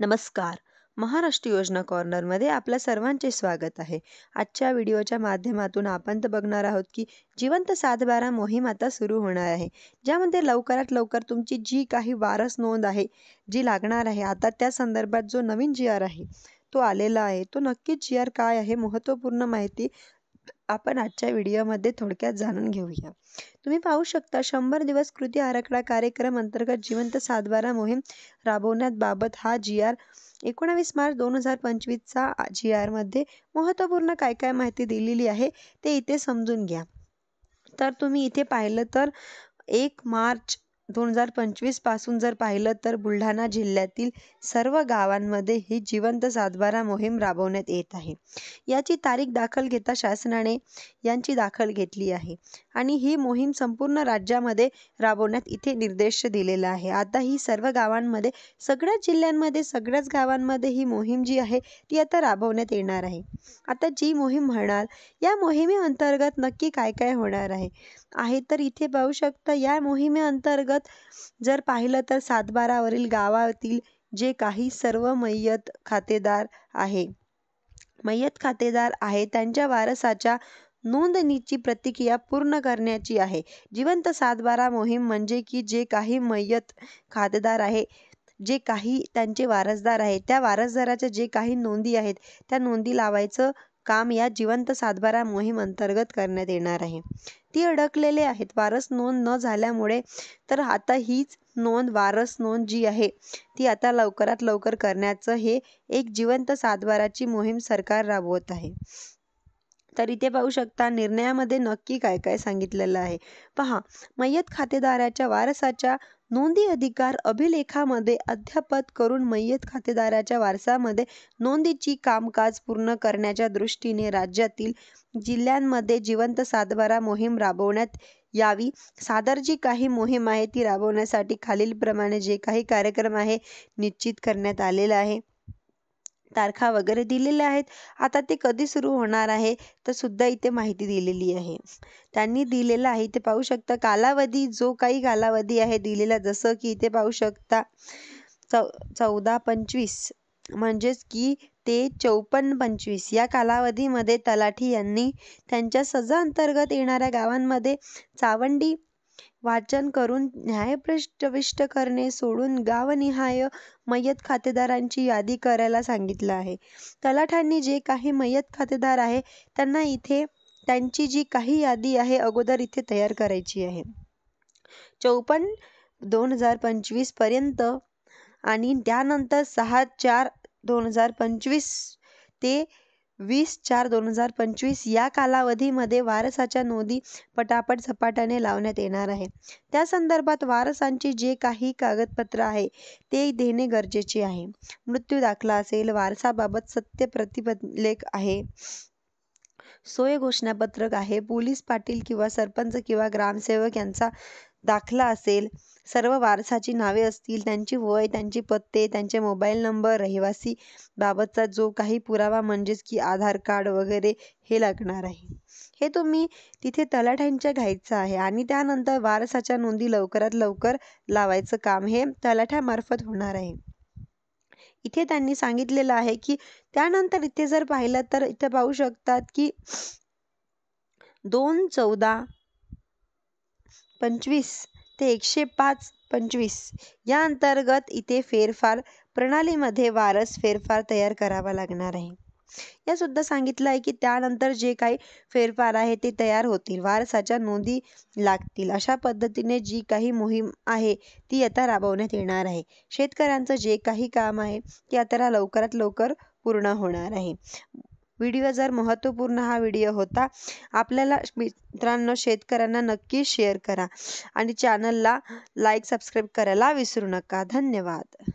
नमस्कार. महाराष्ट्र योजना कॉर्नरमध्ये आपल्या सर्वांचे स्वागत आहे. आजच्या व्हिडिओच्या माध्यमातून आपण बघणार आहोत की जिवंत सातबारा मोहीम आता सुरू होणार आहे, ज्यामध्ये लवकरात लवकर तुमची जी काही वारस नोंद आहे जी लागणार आहे, आता त्या संदर्भात जो नवीन जी आर आहे तो आलेला आहे. तो नक्कीच जी आर काय आहे, महत्त्वपूर्ण माहिती आपण आजच्या व्हिडिओमध्ये थोडक्यात जाणून घेऊया. तुम्ही पाहू शकता 100 दिवस कृती आराखडा कार्यक्रम अंतर्गत जिवंत सातबारा मोहीम राबवण्याबाबत हा जी आर 19 मार्च 2025 चा जी आर मध्ये महत्त्वपूर्ण काय काय माहिती दिलेली आहे ते इथे समजून घ्या. तर तुम्ही इथे पाहिलं तर 1 मार्च 2025 पासून जर पाहिलं तर बुलढाणा जिल्ह्यातील सर्व गावांमध्ये ही जिवंत सातबारा मोहीम राबवण्यात येत आहे. याची तारीख दाखल घेता शासनाने यांची दाखल घेतली आहे आणि ही मोहीम संपूर्ण राज्यामध्ये राबवण्यात इथे निर्देश दिलेला आहे. आता ही सर्व गावांमध्ये, सगळ्याच जिल्ह्यांमध्ये, सगळ्याच गावांमध्ये ही मोहीम जी आहे ती आता राबवण्यात येणार आहे. आता जी मोहीम म्हणाल, या मोहिमेअंतर्गत नक्की काय काय होणार आहे तर इथे पाहू शकता. या मोहिमेअंतर्गत जर पाहिलं तर सातबारावरील गावातील जे काही सर्व मयत खातेदार आहे त्यांच्या वारसाच्या नोंदणीची प्रक्रिया पूर्ण करण्याची आहे. जिवंत सातबारा मोहीम म्हणजे की जे काही मयत खातेदार आहे, जे काही त्यांचे वारसदार आहेत, त्या वारसदाराच्या जे काही नोंदी आहेत त्या नोंदी लावायचं काम या जिवंत सातबारा मोहीम अंतर्गत करण्यात येणार आहे. ती अडकलेले आहेत वारस नोंद न झाल्यामुळे. तर आता हीच नोंद, वारस नोंद जी आहे ती आता लवकरात लवकर करण्याचं हे एक जिवंत सातबाराची मोहीम सरकार राबवत आहे. तर इथे पाहू शकता निर्णयामध्ये नक्की काय काय सांगितलेलं आहे. पहा, मयत खातेदाराच्या वारसाच्या नोंदी अधिकार अभिलेखामध्ये अद्ययावत करून मयत खातेदाराच्या वारसामध्ये नोंदीची कामकाज पूर्ण करण्याच्या दृष्टीने राज्यातील जिल्ह्यांमध्ये जिवंत सातबारा मोहीम राबवण्यात यावी. सादर जी काही मोहीम आहे ती राबवण्यासाठी खालीलप्रमाणे जे काही कार्यक्रम आहे निश्चित करण्यात आलेला आहे. तारखा वगैरे दिलेल्या आहेत. आता ते कधी सुरू होणार आहे तर सुद्धा इथे माहिती दिलेली आहे. त्यांनी दिलेला आहे, इथे पाहू शकता कालावधी, जो काही कालावधी आहे दिलेला, जसं की इथे पाहू शकता 14-25 म्हणजेच की ते 54-25 या कालावधीमध्ये तलाठी यांनी त्यांच्या सजा अंतर्गत येणाऱ्या गावांमध्ये चावंडी वाचन करून न्याय प्रविष्ट करणे सोडून गावनिहाय मयत खातेदारांची यादी करायला सांगितलं आहे. तलाठ्यांनी जे काही मयत खातेदार आहे त्यांना इथे त्यांची जी काही यादी आहे अगोदर इथे तयार करायची आहे 54/2025 पर्यंत, आणि त्यानंतर 6/4/2025 ते 20/4/2025 या कालावधीमध्ये वारसाच्या नोंदी पटापट झपाट्याने लावण्यात येणार आहे. त्या संदर्भात वारसांची जे काही कागदपत्र आहे ते देणे गरजेचे आहे. मृत्यू दाखला असेल, वारसाबाबत सत्य प्रतिलेख आहे, सोय घोषणापत्रक आहे, पोलीस पाटील किंवा सरपंच किंवा ग्रामसेवक यांचा दाखला असेल, सर्व वारसाची नावे असतील, त्यांची वय, त्यांचे पत्ते, त्यांचे मोबाईल नंबर, रहिवासी बाबतचा जो काही पुरावा म्हणजेच की आधार कार्ड वगैरे हे लागणार आहे. हे तुम्ही तिथे तलाठ्यांच्या घ्यायचं आहे आणि त्यानंतर वारसाच्या नोंदी लवकरात लवकर लावायचं काम हे तलाठ्यामार्फत होणार आहे. इथे त्यांनी सांगितलेलं आहे की त्यानंतर इथे जर पाहिलं तर इथे पाहू शकतात की 2/14/25 ते 105/25 या अंतर्गत इथे फेरफार प्रणालीमध्ये वारस फेरफार तयार करावा लागणार आहे. या सुद्धा सांगितलं आहे की त्यानंतर जे काही फेरफार आहे ते तयार होतील, वारसाच्या नोंदी लागतील. अशा पद्धतीने जी काही मोहीम आहे ती आता राबवण्यात येणार आहे. शेतकऱ्यांचं जे काही काम आहे ते आता लवकरात लवकर पूर्ण होणार आहे. व्हिडिओ जर महत्त्वपूर्ण हा व्हिडिओ होता. आपल्याला मित्रांनो, शेतकऱ्यांना नक्की शेअर करा आणि चॅनलला लाईक, सबस्क्राईब करायला विसरू नका. धन्यवाद.